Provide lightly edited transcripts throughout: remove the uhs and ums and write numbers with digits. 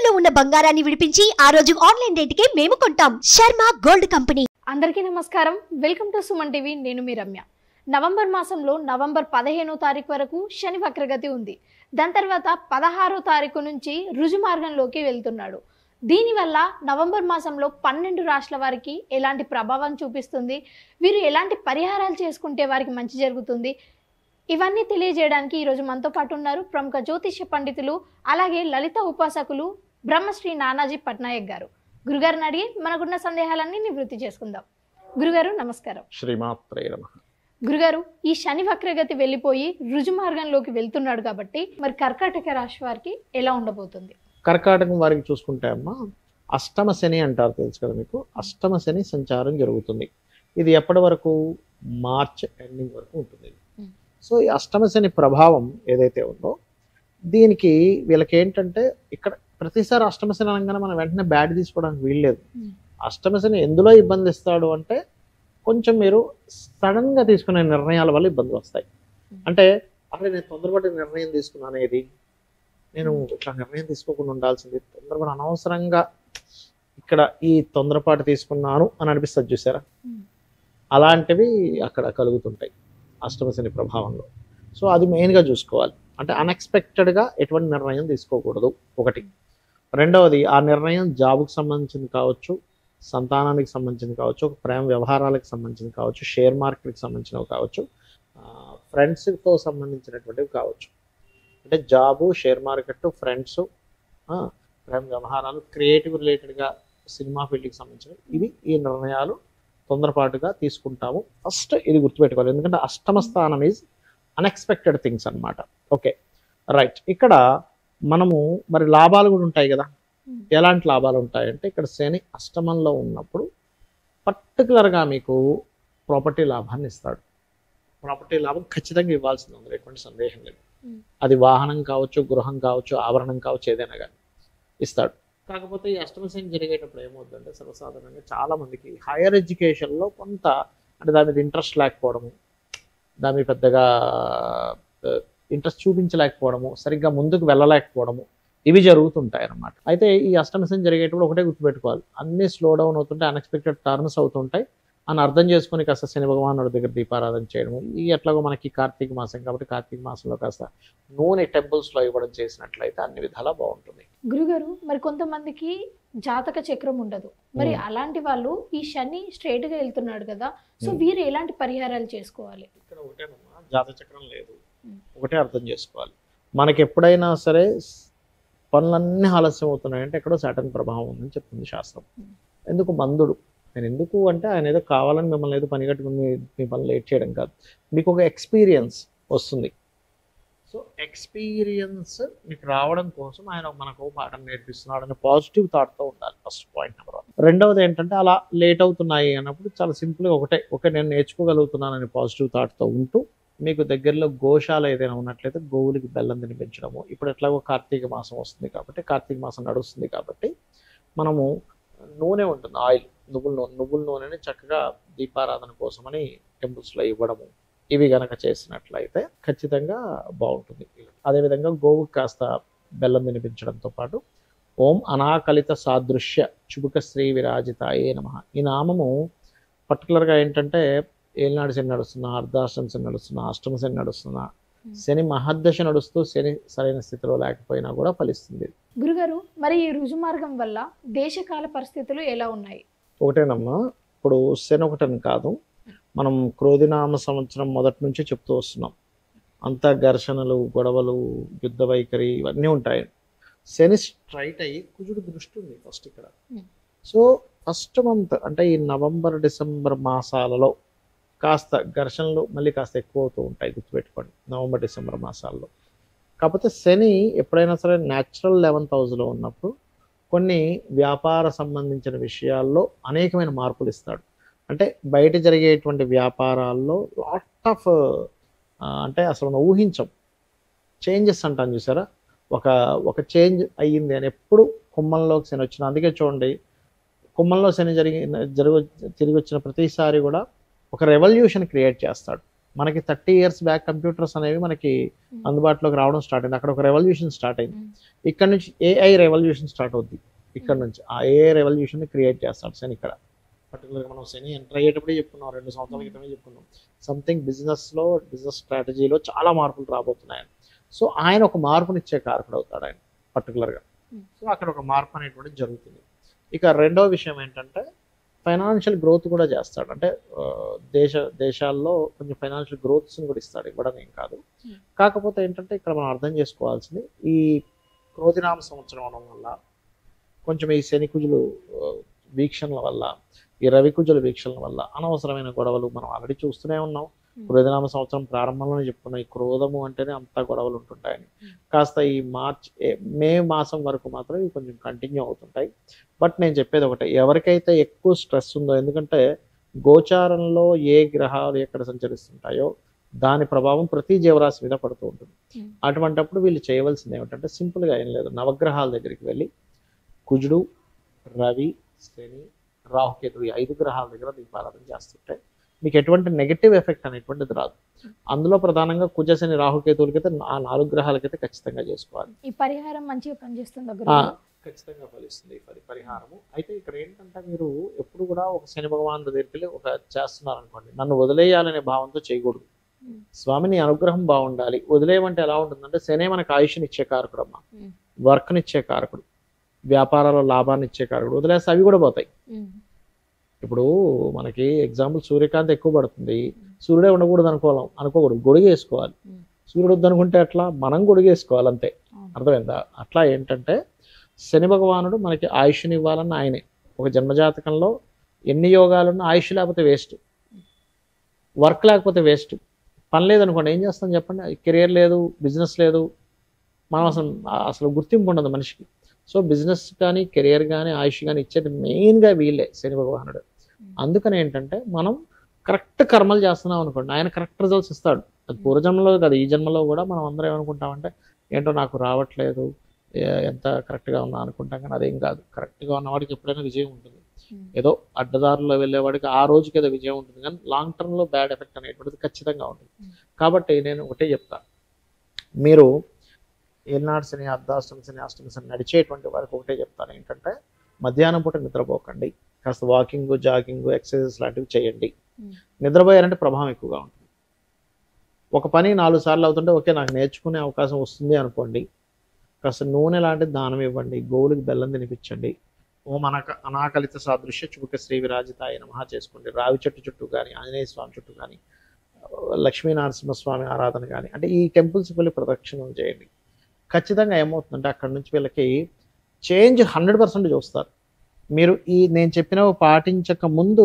తాకట్టులో ఉన్న బంగారాన్ని విడిపించి ఆ రోజు ఆన్లైన్ రేటుకే మేము కొంటాం. Sharma gold company. అందరికీ నమస్కారం. Welcome to Suman TV. నేను మీ రమ్య. నవంబర్ మాసంలో నవంబర్ 15వ తారీఖు వరకు శని వక్రగతి ఉంది. దాని తర్వాత 16వ తారీఖు నుంచి రుజు మార్గంలోకి వెళ్తున్నాడు. దీనివల్ల నవంబర్ మాసంలో 12 రాష్ట్రాల వారికి ఎలాంటి ప్రభావం చూపిస్తుంది, వీరు ఎలాంటి పరిహారాలు చేసుకుంటే వారికి మంచి జరుగుతుంది, ఇవన్నీ తెలియజేయడానికి ఈరోజు మనతో పాటు ఉన్నారు ప్రముఖ జ్యోతిష్య పండితులు, అలాగే లలిత ఉపాసకులు బ్రహ్మశ్రీ నానాజీ పట్నాయక్ గారు. గురుగారిని అడిగి మనకున్న సందేహాలన్నీ నివృత్తి చేసుకుందాం. గురుగారు నమస్కారం. శ్రీమాత్రే నమః. గురుగారు, ఈ శని వక్రగతి వెళ్ళిపోయి రుజు మార్గంలోకి వెళ్తున్నాడు కాబట్టి మరి కర్కాటక రాశి వారికి ఎలా ఉండబోతుంది? కర్కాటకం వారికి చూసుకుంటే అమ్మా, అష్టమ శని అంటారు, తెలుసు కదా మీకు. అష్టమ శని సంచారం జరుగుతుంది. ఇది ఎప్పటి వరకు? మార్చ్ ఎండింగ్ వరకు ఉంటుంది. సో ఈ అష్టమ శని ప్రభావం ఏదైతే ఉందో దీనికి వీళ్ళకి ఏంటంటే, ఇక్కడ ప్రతిసారి అష్టమ శని అనగానే మనం వెంటనే బ్యాడ్ తీసుకోవడానికి వీల్లేదు. అష్టమ శని ఎందులో ఇబ్బంది ఇస్తాడు అంటే, కొంచెం మీరు సడన్గా తీసుకునే నిర్ణయాల వల్ల ఇబ్బందులు వస్తాయి. అంటే అక్కడ నేను తొందరపాటు నిర్ణయం తీసుకున్నాను, ఏది నేను ఇట్లా నిర్ణయం తీసుకోకుండా ఉండాల్సింది, తొందరపాటు అనవసరంగా ఇక్కడ ఈ తొందరపాటు తీసుకున్నాను అని అనిపిస్తుంది చూసారా, అలాంటివి అక్కడ కలుగుతుంటాయి అష్టమ శని ప్రభావంలో. సో అది మెయిన్గా చూసుకోవాలి. అంటే అన్ఎక్స్పెక్టెడ్గా ఎటువంటి నిర్ణయం తీసుకోకూడదు ఒకటి. రెండవది, ఆ నిర్ణయం జాబుకు సంబంధించింది కావచ్చు, సంతానానికి సంబంధించింది కావచ్చు, ప్రేమ వ్యవహారాలకు సంబంధించింది కావచ్చు, షేర్ మార్కెట్కి సంబంధించినవి కావచ్చు, ఫ్రెండ్స్తో సంబంధించినటువంటివి కావచ్చు. అంటే జాబు, షేర్ మార్కెట్, ఫ్రెండ్స్, ప్రేమ వ్యవహారాలు, క్రియేటివ్ రిలేటెడ్గా సినిమా ఫీల్డ్కి సంబంధించినవి, ఇవి ఈ నిర్ణయాలు తొందరపాటుగా తీసుకుంటాము. ఫస్ట్ ఇది గుర్తుపెట్టుకోవాలి, ఎందుకంటే అష్టమ స్థానం ఈజ్ అన్ఎక్స్పెక్టెడ్ థింగ్స్ అనమాట. Okay, right. ఇక్కడ మనము మరి లాభాలు కూడా ఉంటాయి కదా. ఎలాంటి లాభాలు ఉంటాయంటే, ఇక్కడ శని అష్టమంలో ఉన్నప్పుడు పర్టికులర్గా మీకు ప్రాపర్టీ లాభాన్ని ఇస్తాడు. ప్రాపర్టీ లాభం ఖచ్చితంగా ఇవ్వాల్సింది, అందులో ఎటువంటి సందేహం లేదు. అది వాహనం కావచ్చు, గృహం కావచ్చు, ఆభరణం కావచ్చు, ఏదైనా కానీ ఇస్తాడు. కాకపోతే ఈ అష్టమ శని జరిగేటప్పుడు ఏమవుతుందంటే, సర్వసాధారణంగా చాలామందికి హైయర్ ఎడ్యుకేషన్లో కొంత అంటే దాని మీద ఇంట్రెస్ట్ లేకపోవడము, దాని మీద పెద్దగా ఇంట్రెస్ట్ చూపించలేకపోవడము, సరిగ్గా ముందుకు వెళ్ళలేకపోవడము, ఇవి జరుగుతుంటాయి అన్నమాట. అయితే ఈ అష్టమ శని జరిగేటప్పుడు ఒకటే గుర్తుపెట్టుకోవాలి, అన్నీ స్లో డౌన్ అవుతుంటాయి, అన్ఎక్స్పెక్టెడ్ టర్న్స్ అవుతుంటాయి అని అర్థం చేసుకొని కాస్త శని భగవానుడి దగ్గర దీపారాధన చేయడము, ఈ ఎట్లాగో మనకి కార్తీక మాసం కాబట్టి కార్తీక మాసంలో కాస్త నూనె టెంపుల్స్లో ఇవ్వడం చేసినట్లయితే అన్ని విధాలా బాగుంటుంది. గురుగారు, మరి కొంతమందికి జాతక చక్రం ఉండదు, మరి అలాంటి వాళ్ళు ఈ శని స్ట్రైట్ గా వెళ్తున్నాడు కదా, సో వీరు ఎలాంటి పరిహారాలు చేసుకోవాలి? ఇక్కడ ఒకటేనమ్మా, జాతక చక్రం లేదు, ఒకటే అర్థం చేసుకోవాలి. మనకి ఎప్పుడైనా సరే పనులన్నీ ఆలస్యం అవుతున్నాయంటే ఎక్కడో సాటర్న్ ప్రభావం ఉందని చెప్తుంది శాస్త్రం. ఎందుకు మందుడు, నేను ఎందుకు అంటే ఆయన ఏదో కావాలని మిమ్మల్ని ఏదో పని కట్టుకుని మీ పని లేట్ చేయడం కాదు, మీకు ఒక ఎక్స్పీరియన్స్ వస్తుంది. సో ఎక్స్పీరియన్స్ మీకు రావడం కోసం ఆయన మనకు పాఠం నేర్పిస్తున్నాడు అనే పాజిటివ్ థాట్తో ఉండాలి, ఫస్ట్ పాయింట్ నెంబర్ 1. రెండవది ఏంటంటే, అలా లేట్ అవుతున్నాయి అన్నప్పుడు చాలా సింపుల్గా ఒకటే నేను నేర్చుకోగలుగుతున్నానని పాజిటివ్ థాట్తో ఉంటూ, మీకు దగ్గరలో గోశాల ఏదైనా ఉన్నట్లయితే గోవులకి బెల్లం తినిపించడము. ఇప్పుడు ఎట్లాగో కార్తీక మాసం వస్తుంది కాబట్టి, కార్తీక మాసం నడుస్తుంది కాబట్టి మనము నూనె ఉంటుంది, ఆయిల్, నువ్వుల నూనెని చక్కగా దీపారాధన కోసమని టెంపుల్స్లో ఇవ్వడము, ఇవి గనక చేసినట్లయితే ఖచ్చితంగా బాగుంటుంది. అదేవిధంగా గోవుకి కాస్త బెల్లం వినిపించడంతో పాటు ఓం అనాకలిత సాదృశ్య చుబుక శ్రీ విరాజితాయే నమః, ఈ నామము పర్టికులర్గా ఏంటంటే, ఏలినాడు శని నడుస్తున్నా, అర్ధాష్టమ శని నడుస్తున్నా, అష్టమ శని నడుస్తున్నా, శని మహర్దశ నడుస్తూ శని సరైన స్థితిలో లేకపోయినా కూడా ఫలిస్తుంది. గురుగారు, మరి ఈ రుజు మార్గం వల్ల దేశకాల పరిస్థితులు ఎలా ఉన్నాయి? ఒకటేనమ్మా, ఇప్పుడు శని ఒకటని కాదు, మనం క్రోధినామ సంవత్సరం మొదటి నుంచి చెప్తూ వస్తున్నాం, అంతా ఘర్షణలు, గొడవలు, యుద్ధ వైఖరి ఇవన్నీ ఉంటాయి. శని స్ట్రైట్ అయ్యి కుజుడు దృష్టి ఉంది ఫస్ట్ ఇక్కడ. సో ఫస్ట్ మంత్ అంటే ఈ నవంబర్ డిసెంబర్ మాసాలలో కాస్త ఘర్షణలు మళ్ళీ కాస్త ఎక్కువ అవుతూ ఉంటాయి, గుర్తుపెట్టుకోండి, నవంబర్ డిసెంబర్ మాసాల్లో. కాకపోతే శని ఎప్పుడైనా సరే న్యాచురల్ 11th హౌస్లో ఉన్నప్పుడు కొన్ని వ్యాపార సంబంధించిన విషయాల్లో అనేకమైన మార్పులు ఇస్తాడు. అంటే బయట జరిగేటువంటి వ్యాపారాల్లో లాట్ ఆఫ్ అంటే అసలు మనం ఊహించం చేంజెస్ అంటాను చూసారా, ఒక చేంజ్ అయ్యింది అని ఎప్పుడు కుంభంలోకి శని వచ్చిన. అందుకే చూడండి, కుంభంలో శని తిరిగి వచ్చిన ప్రతిసారి కూడా ఒక రెవల్యూషన్ క్రియేట్ చేస్తాడు. మనకి 30 years బ్యాక్ కంప్యూటర్స్ అనేవి మనకి అందుబాటులోకి రావడం స్టార్ట్ అయింది. అక్కడ ఒక రెవల్యూషన్ స్టార్ట్ అయింది. ఇక్కడ నుంచి ఏఐ రెవల్యూషన్ స్టార్ట్ అవుద్ది. ఇక్కడ నుంచి ఆ ఏఐ రెవల్యూషన్ క్రియేట్ చేస్తాడు శని. ఇక్కడ పర్టికులర్గా మనం శని ఎంటర్ అయ్యేటప్పుడే చెప్పుకున్నాం, 2 సంవత్సరాల క్రితమే చెప్పుకున్నాం, సంథింగ్ బిజినెస్ స్ట్రాటజీలో చాలా మార్పులు రాబోతున్నాయి. సో ఆయన ఒక మార్పునిచ్చే కారకుడు అవుతాడు ఆయన పర్టికులర్గా. సో అక్కడ ఒక మార్పు అనేటువంటిది జరుగుతుంది. ఇక రెండో విషయం ఏంటంటే ఫైనాన్షియల్ గ్రోత్ కూడా చేస్తాడు. అంటే దేశాల్లో కొంచెం ఫైనాన్షియల్ గ్రోత్స్ని కూడా ఇస్తాడు, ఇవ్వడం ఏం కాదు. కాకపోతే ఏంటంటే ఇక్కడ మనం అర్థం చేసుకోవాల్సింది, ఈ క్రోధినామ సంవత్సరం అవడం వల్ల కొంచెం ఈ శని కుజులు వీక్షణల వల్ల, ఈ రవి కుజుల వీక్షణల వల్ల అనవసరమైన గొడవలు మనం ఆల్రెడీ చూస్తూనే ఉన్నాం. క్రోధినామ సంవత్సరం ప్రారంభంలోనే చెప్పుకున్నాం, ఈ క్రోధము అంటేనే అంతా గొడవలు ఉంటుంటాయని. కాస్త ఈ మే మాసం వరకు మాత్రం ఇవి కొంచెం కంటిన్యూ అవుతుంటాయి. బట్ నేను చెప్పేది ఒకటే, ఎవరికైతే ఎక్కువ స్ట్రెస్ ఉందో, ఎందుకంటే గోచారంలో ఏ గ్రహాలు ఎక్కడ సంచరిస్తుంటాయో దాని ప్రభావం ప్రతి జీవరాశి మీద పడుతూ ఉంటుంది. అటువంటప్పుడు వీళ్ళు చేయవలసింది ఏమిటంటే సింపుల్గా ఏం లేదు, నవగ్రహాల దగ్గరికి వెళ్ళి కుజుడు, రవి, శని, రాహుకేతు ఈ 5 గ్రహాల దగ్గర దీపారాధన చేస్తుంటే మీకు ఎటువంటి నెగటివ్ ఎఫెక్ట్ అనేటువంటిది రాదు. అందులో ప్రధానంగా కుజ, శని, రాహుకేతువులకైతే ఆ 4 గ్రహాలకైతే ఖచ్చితంగా చేసుకోవాలి. ఈ పరిహారం మంచిగా పనిచేస్తుంది, ఖచ్చితంగా ఫలిస్తుంది ఈ పరిహారము. అయితే ఇక్కడ ఏంటంటే మీరు ఎప్పుడు కూడా ఒక శని భగవాన్ దగ్గరికి వెళ్ళి ఒక చేస్తున్నారు అనుకోండి, నన్ను వదిలేయాలనే భావంతో చేయకూడదు. స్వామి నీ అనుగ్రహం బాగుండాలి. వదిలేయమంటే ఎలా ఉంటుందంటే శనే మనకు ఆయుష్నిచ్చే కారకుడు అమ్మా, వర్క్నిచ్చే కారకుడు, వ్యాపారాల్లో లాభాన్ని ఇచ్చే కారకుడు. వదిలేస్తే అవి కూడా పోతాయి. ఇప్పుడు మనకి ఎగ్జాంపుల్ సూర్యకాంతి ఎక్కువ పడుతుంది, సూర్యుడే ఉండకూడదు అనుకోకూడదు, గొడుగేసుకోవాలి. సూర్యుడు వద్దనుకుంటే అట్లా మనం గొడుగేసుకోవాలి అంతే. అర్థమైందా? అట్లా ఏంటంటే శని భగవానుడు మనకి ఆయుష్ని ఇవ్వాలన్న ఆయనే. ఒక జన్మజాతకంలో ఎన్ని యోగాలున్నా ఆయుష్ లేకపోతే వేస్ట్, వర్క్ లేకపోతే వేస్ట్. పని లేదనుకోండి ఏం చేస్తాం చెప్పండి, కెరియర్ లేదు, బిజినెస్ లేదు, మనం అసలు గుర్తింపు ఉండదు మనిషికి. సో బిజినెస్ కానీ కెరియర్ కానీ ఆయుష్ కానీ ఇచ్చేది మెయిన్గా వీళ్ళే శని భగవానుడు. అందుకని ఏంటంటే మనం కరెక్ట్ కర్మలు చేస్తున్నాం అనుకోండి, ఆయన కరెక్ట్ రిజల్ట్స్ ఇస్తాడు. అది పూర్వజన్మలో కాదు, ఈ జన్మలో కూడా మనం అందరం ఏమనుకుంటామంటే ఏంటో నాకు రావట్లేదు, ఎంత కరెక్ట్గా ఉన్నా అనుకుంటాం, కానీ అదేం కాదు. కరెక్ట్గా ఉన్నవాడికి ఎప్పుడైనా విజయం ఉంటుంది. ఏదో అడ్డదారుల్లో వెళ్ళేవాడికి ఆ రోజుకి ఏదో విజయం ఉంటుంది, కానీ లాంగ్ టర్మ్లో బ్యాడ్ ఎఫెక్ట్ అనేటువంటిది ఖచ్చితంగా ఉంటుంది. కాబట్టి నేను ఒకటే చెప్తాను, మీరు ఏనాడు శని, అర్ధాష్టమి శని, అష్టమి శని నడిచేటువంటి వారికి ఒకటే చెప్తాను ఏంటంటే మధ్యాహ్నం పూట నిద్రపోకండి, కాస్త వాకింగ్, జాగింగ్, ఎక్సర్సైజెస్ లాంటివి చేయండి. నిద్రపోయారంటే ప్రభావం ఎక్కువగా ఉంటుంది. ఒక పని 4 సార్లు అవుతుంటే ఓకే నాకు నేర్చుకునే అవకాశం వస్తుంది అనుకోండి, కాస్త నూనె లాంటి దానం ఇవ్వండి, గోవులకి బెల్లం తినిపించండి, ఓం అనాకలిత సాదృశ్య చుబుక శ్రీ విరాజితాయ నమః చేసుకోండి. రావి చెట్టు చుట్టూ కానీ, ఆంజనేయ స్వామి చుట్టూ కానీ, లక్ష్మీనరసింహస్వామి ఆరాధన కానీ, అంటే ఈ టెంపుల్స్కి వెళ్ళి ప్రదక్షిణం చేయండి. ఖచ్చితంగా ఏమవుతుందంటే అక్కడ నుంచి వీళ్ళకి చేంజ్ 100% చూస్తారు. మీరు నేను చెప్పినవి పాటించక ముందు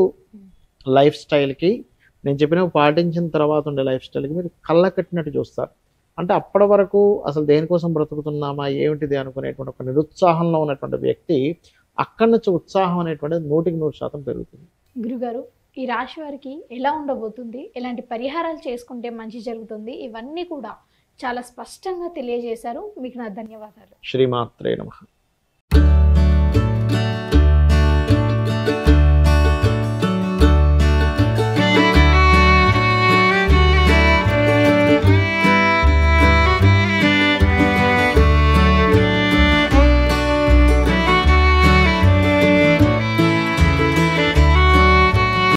లైఫ్ స్టైల్కి, నేను చెప్పినవి పాటించిన తర్వాత ఉండే లైఫ్ స్టైల్కి మీరు కళ్ళ కట్టినట్టు చూస్తారు. అంటే అప్పటి వరకు అసలు దేనికోసం బ్రతుకుతున్నామా ఏమిటిది అనుకునేటువంటి ఒక నిరుత్సాహంలో ఉన్నటువంటి వ్యక్తి అక్కడి నుంచి ఉత్సాహం అనేటువంటిది 100% పెరుగుతుంది. గురుగారు, ఈ రాశి వారికి ఎలా ఉండబోతుంది, ఎలాంటి పరిహారాలు చేసుకుంటే మంచి జరుగుతుంది, ఇవన్నీ కూడా చాలా స్పష్టంగా తెలియజేశారు. మీకు నా ధన్యవాదాలు. శ్రీమాత్రే నమః.